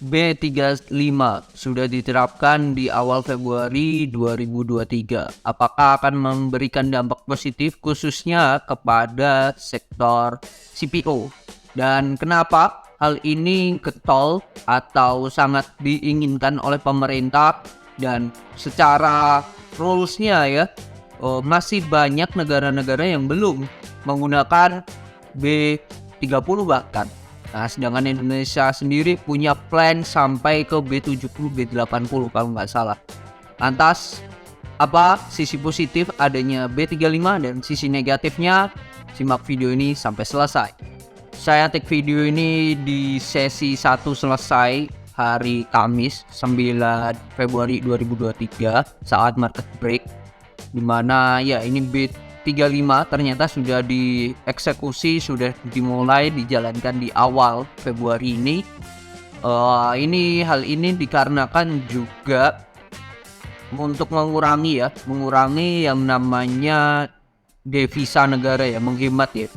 B35 sudah diterapkan di awal Februari 2023. Apakah akan memberikan dampak positif khususnya kepada sektor CPO? Dan kenapa hal ini getol atau sangat diinginkan oleh pemerintah, dan secara rules-nya ya, masih banyak negara-negara yang belum menggunakan B30 bahkan. Nah, sedangkan Indonesia sendiri punya plan sampai ke B70, B80 kalau nggak salah. Lantas, apa sisi positif adanya B35 dan sisi negatifnya? Simak video ini sampai selesai. Saya take video ini di sesi 1 selesai hari Kamis 9 Februari 2023 saat market break, dimana ya ini B35 ternyata sudah dieksekusi, sudah dimulai dijalankan di awal Februari ini. Hal ini dikarenakan juga untuk mengurangi yang namanya devisa negara ya, menghemat ya.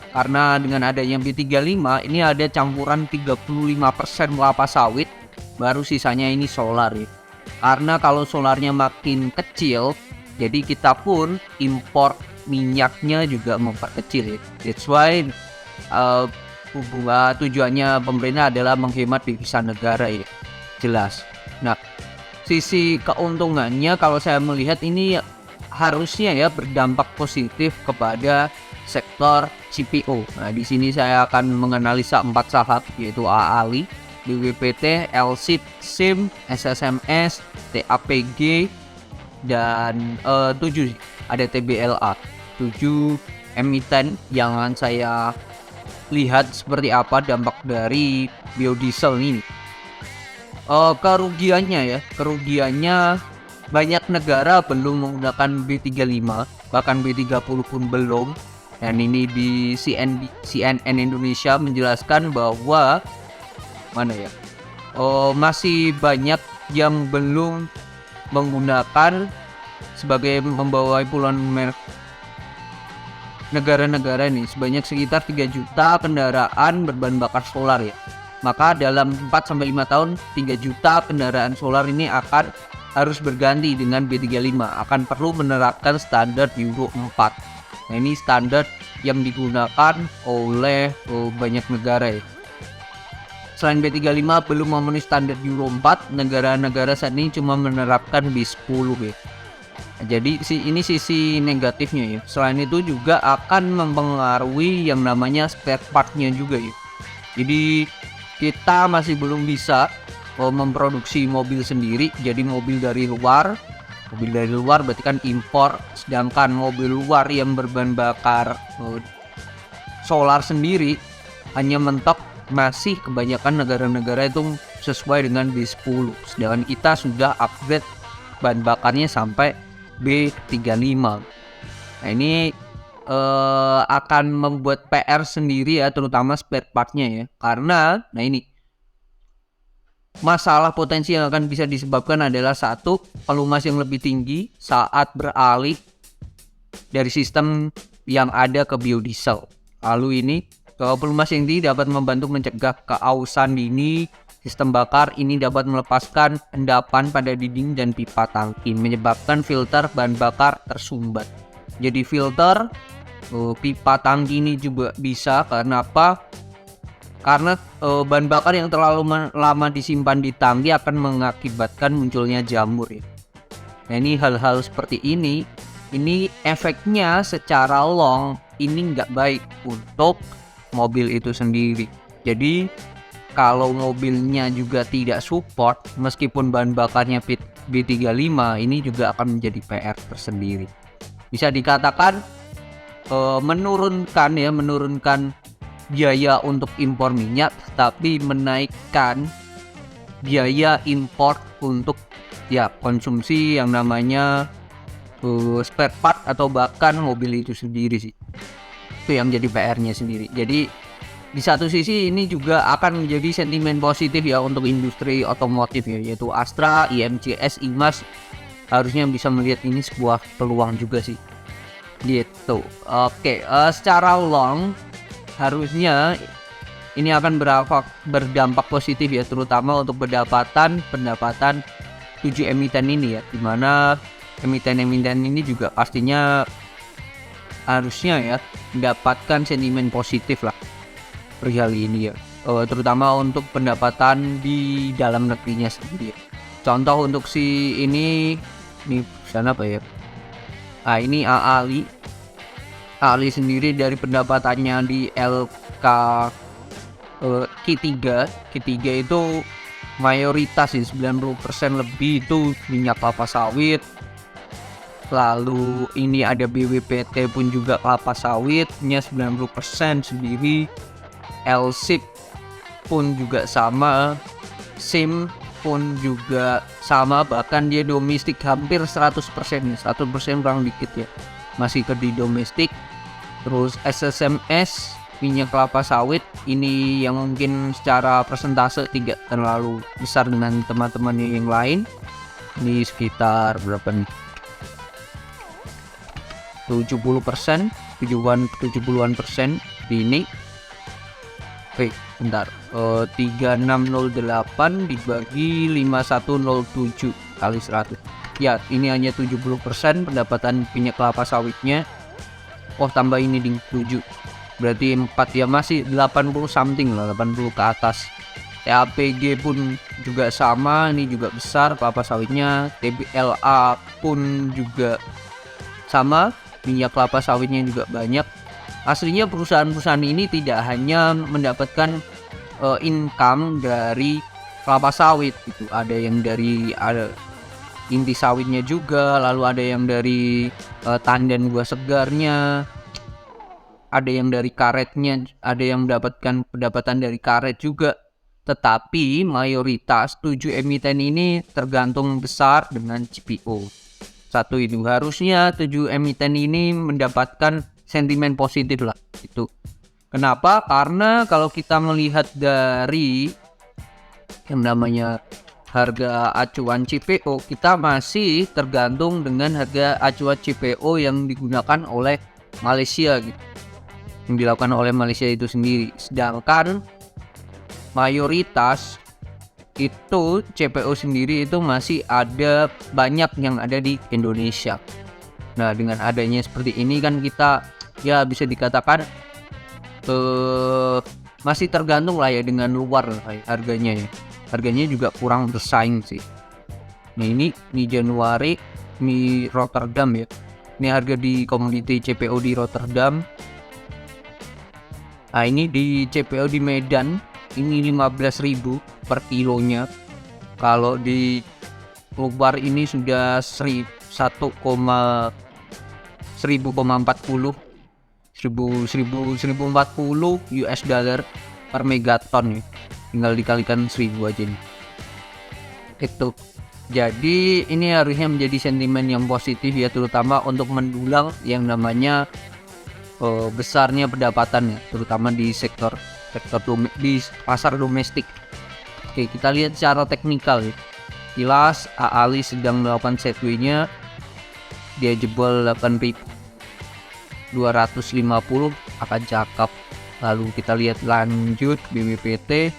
Karena dengan adanya B35 ini ada campuran 35% kelapa sawit, baru sisanya ini solar ya. Karena kalau solarnya makin kecil, jadi kita pun impor minyaknya juga memperkecil ya. That's why tujuannya pemerintah adalah menghemat devisa negara ya. Jelas. Nah, sisi keuntungannya kalau saya melihat ini harusnya ya berdampak positif kepada sektor CPO. Nah, di sini saya akan menganalisa 4 saham yaitu AALI, BWPT, LSIP, SIM, SSMS, TAPG, dan 7 ada TBLA. 7 emiten yang akan saya lihat seperti apa dampak dari biodiesel ini. Kerugiannya banyak negara belum menggunakan B35, bahkan B30 pun belum. Dan ini di CNN Indonesia menjelaskan bahwa masih banyak yang belum menggunakan sebagai pembawa puluhan negara-negara ini, sebanyak sekitar 3 juta kendaraan berbahan bakar solar ya. Maka dalam 4-5 tahun 3 juta kendaraan solar ini harus berganti dengan B35, akan perlu menerapkan standar Euro 4. Nah, ini standar yang digunakan oleh banyak negara ya. Selain B35 belum memenuhi standar Euro 4, negara-negara saat ini cuma menerapkan B10 ya. Jadi ini sisi negatifnya ya. Selain itu juga akan mempengaruhi yang namanya spare partnya juga ya. Jadi kita masih belum bisa memproduksi mobil sendiri. Jadi mobil dari luar berarti kan impor. Sedangkan mobil luar yang berbahan bakar solar sendiri hanya mentok, masih kebanyakan negara-negara itu sesuai dengan B10. Sedangkan kita sudah upgrade bahan bakarnya sampai B35. Nah, ini akan membuat PR sendiri ya, terutama spare partnya ya. Karena ini masalah potensi yang akan bisa disebabkan adalah satu, pelumas yang lebih tinggi saat beralih dari sistem yang ada ke biodiesel. Lalu ini pelumas yang tinggi dapat membantu mencegah keausan dini. Sistem bakar ini dapat melepaskan endapan pada dinding dan pipa tangki, menyebabkan filter bahan bakar tersumbat. Jadi filter pipa tangki ini juga bisa. Karena apa? Karena bahan bakar yang terlalu lama disimpan di tangki akan mengakibatkan munculnya jamur ya. Nah, ini hal-hal seperti ini efeknya secara long ini nggak baik untuk mobil itu sendiri. Jadi kalau mobilnya juga tidak support, meskipun bahan bakarnya B35, ini juga akan menjadi PR tersendiri. Bisa dikatakan menurunkan biaya untuk impor minyak, tapi menaikkan biaya impor untuk konsumsi yang namanya spare part atau bahkan mobil itu sendiri sih. Itu yang menjadi PR-nya sendiri. Jadi di satu sisi ini juga akan menjadi sentimen positif ya untuk industri otomotif ya, yaitu Astra, IMCS, IMAS harusnya bisa melihat ini sebuah peluang juga sih. Gitu. Oke, secara long harusnya ini akan berdampak positif ya, terutama untuk pendapatan 7 emiten ini ya, dimana emiten-emiten ini juga pastinya harusnya ya mendapatkan sentimen positif lah perihal ini ya, terutama untuk pendapatan di dalam negerinya sendiri. Contoh untuk si ini perusahaan apa ya? Ini Ali sendiri dari pendapatannya di LK Q3 itu mayoritas sih 90% lebih itu minyak kelapa sawit. Lalu ini ada BWPT pun juga kelapa sawitnya 90% sendiri. LSIP pun juga sama, SIM pun juga sama, bahkan dia domestik hampir 100% nih, 100% kurang dikit ya, masih ke di domestik. Terus SSMS minyak kelapa sawit ini yang mungkin secara persentase tidak terlalu besar dengan teman-teman yang lain, ini sekitar berapa nih, 70%, 70-an persen ini. Oke, bentar. 3608 dibagi 5107 kali 100. Ya, ini hanya 70% pendapatan minyak kelapa sawitnya. Oh, tambah ini di 7. Berarti 4 ya, masih 80 something lah, 80 ke atas. TAPG pun juga sama, ini juga besar kelapa sawitnya. TBLA pun juga sama, minyak kelapa sawitnya juga banyak. Aslinya perusahaan-perusahaan ini tidak hanya mendapatkan income dari kelapa sawit gitu, ada yang dari inti sawitnya juga, lalu ada yang dari tandan buah segarnya, ada yang dari karetnya, ada yang mendapatkan pendapatan dari karet juga. Tetapi mayoritas 7 emiten ini tergantung besar dengan CPO. Satu itu harusnya 7 emiten ini mendapatkan sentimen positif lah itu. Kenapa? Karena kalau kita melihat dari yang namanya harga acuan CPO, kita masih tergantung dengan harga acuan CPO yang digunakan oleh Malaysia gitu, yang dilakukan oleh Malaysia itu sendiri. Sedangkan mayoritas itu CPO sendiri itu masih ada banyak yang ada di Indonesia. Nah, dengan adanya seperti ini kan kita ya bisa dikatakan masih tergantung lah ya dengan luar lah ya, harganya ya. Harganya juga kurang bersaing sih. Nah, ini Januari, ini Rotterdam ya. Ini harga di komoditi CPO di Rotterdam. Nah, ini di CPO di Medan ini 15.000 per kilonya. Kalau di luar ini sudah 1040 US dollar per megaton ya. Tinggal dikalikan 1000 aja nih. Itu. Jadi ini harusnya menjadi sentimen yang positif ya, terutama untuk mendulang yang namanya besarnya pendapatan ya, terutama di di pasar domestik. Oke, kita lihat secara teknikal ya. Kilas Ali sedang melakukan sideways-nya, dia jebol 8.250 akan cakep. Lalu kita lihat lanjut BWPT.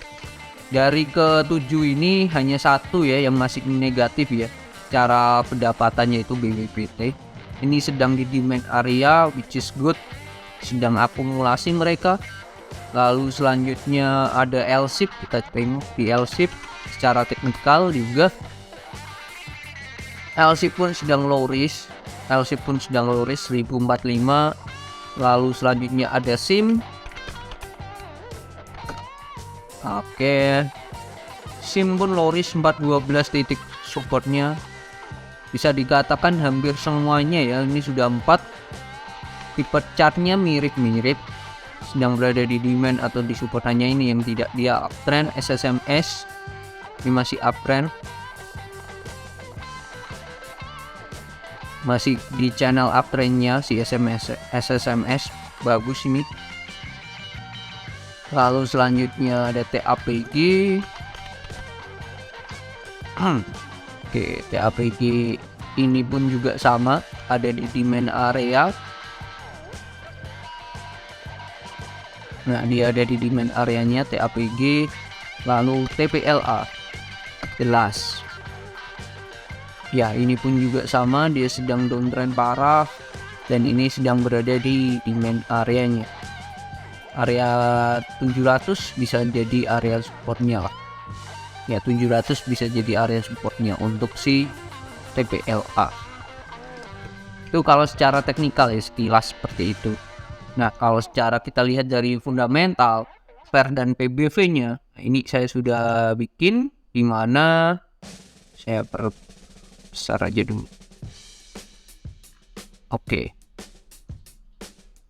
Dari ke-7 ini hanya satu ya yang masih negatif ya, cara pendapatannya itu BWPT. Ini sedang di demand area, which is good, sedang akumulasi mereka. Lalu selanjutnya ada LSIP, kita tengok di LSIP secara teknikal juga. LSIP pun sedang low risk, 1045. Lalu selanjutnya ada SIM. Oke, SIM pun low risk 412 titik supportnya. Bisa dikatakan hampir semuanya ya, ini sudah 4. Tipe chartnya mirip-mirip, sedang berada di demand atau di support, hanya ini yang tidak dia uptrend. SSMS ini masih uptrend, masih di channel uptrendnya si SSMS bagus ini. Lalu selanjutnya ada TAPG. Oke, TAPG ini pun juga sama, ada di demand area. Nah, dia ada di demand areanya TAPG, lalu TPLA jelas. Ya, ini pun juga sama, dia sedang downtrend parah dan ini sedang berada di demand areanya. Area 700 bisa jadi area supportnya lah. Ya, 700 bisa jadi area supportnya untuk si TPLA. Itu kalau secara teknikal ya, sekilas seperti itu. Nah, kalau secara kita lihat dari fundamental, FAIR dan PBV-nya, ini saya sudah bikin, di mana saya perbesar aja dulu. Oke.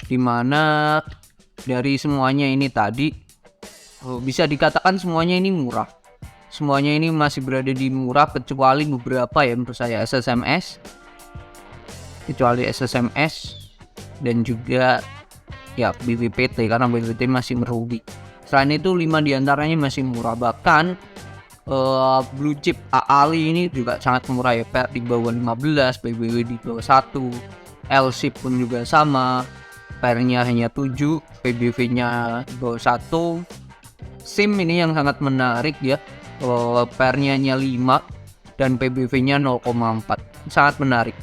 Dimana dari semuanya ini tadi bisa dikatakan semuanya ini murah. Semuanya ini masih berada di murah kecuali beberapa ya menurut saya SSMS. Kecuali SSMS dan juga ya BBPT, karena BBPT masih merugi. Selain itu 5 diantaranya masih murah. Bahkan blue chip AALI ini juga sangat murah ya, di bawah 15, PBW di bawah 1, LSIP pun juga sama, pairnya hanya 7, PBV-nya di bawah 1. SIM ini yang sangat menarik ya, pairnya hanya 5 dan PBV-nya 0,4. Sangat menarik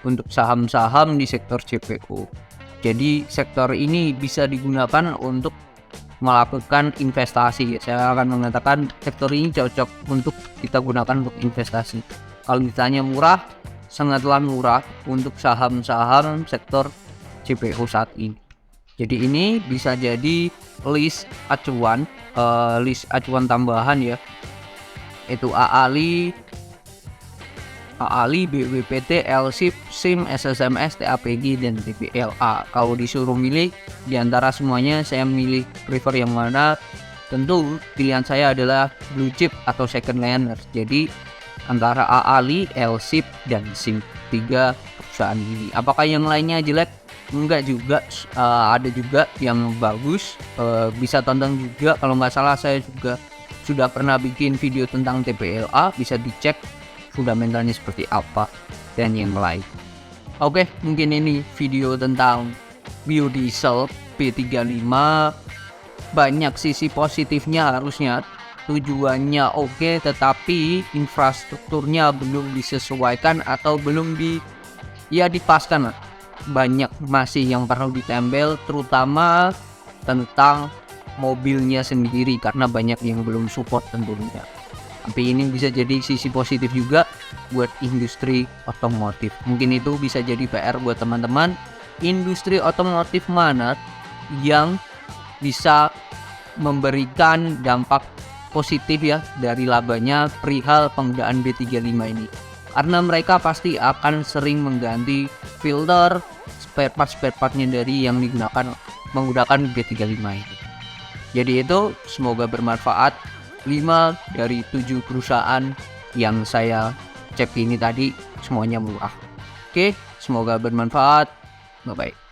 untuk saham-saham di sektor CPO. Jadi sektor ini bisa digunakan untuk melakukan investasi. Saya akan mengatakan sektor ini cocok untuk kita gunakan untuk investasi. Kalau ditanya murah, sangatlah murah untuk saham-saham sektor CPO saat ini. Jadi ini bisa jadi list acuan tambahan ya. Itu AALI, BWPT, LSIP, SIM, SSMS, TAPG, dan TPLA. Kalau disuruh milih di antara semuanya, saya milih prefer yang mana? Tentu pilihan saya adalah blue chip atau second liner. Jadi antara AALI, LSIP, dan SIM, 3 perusahaan ini. Apakah yang lainnya jelek? Enggak juga, ada juga yang bagus. Bisa tonton juga, kalau nggak salah saya juga sudah pernah bikin video tentang TPLA, bisa dicek fundamentalnya seperti apa dan yang lain. Oke, mungkin ini video tentang biodiesel P35. Banyak sisi positifnya, harusnya tujuannya oke, tetapi infrastrukturnya belum disesuaikan atau belum dipaskan. Banyak masih yang perlu ditempel, terutama tentang mobilnya sendiri, karena banyak yang belum support tentunya. Tapi ini bisa jadi sisi positif juga buat industri otomotif. Mungkin itu bisa jadi PR buat teman-teman. Industri otomotif mana yang bisa memberikan dampak positif ya dari labanya perihal penggunaan B35 ini. Karena mereka pasti akan sering mengganti filter, spare part-nya dari yang menggunakan B35 ini. Jadi itu semoga bermanfaat. 5 dari 7 perusahaan yang saya cek ini tadi semuanya murah. Oke, semoga bermanfaat. Bye-bye.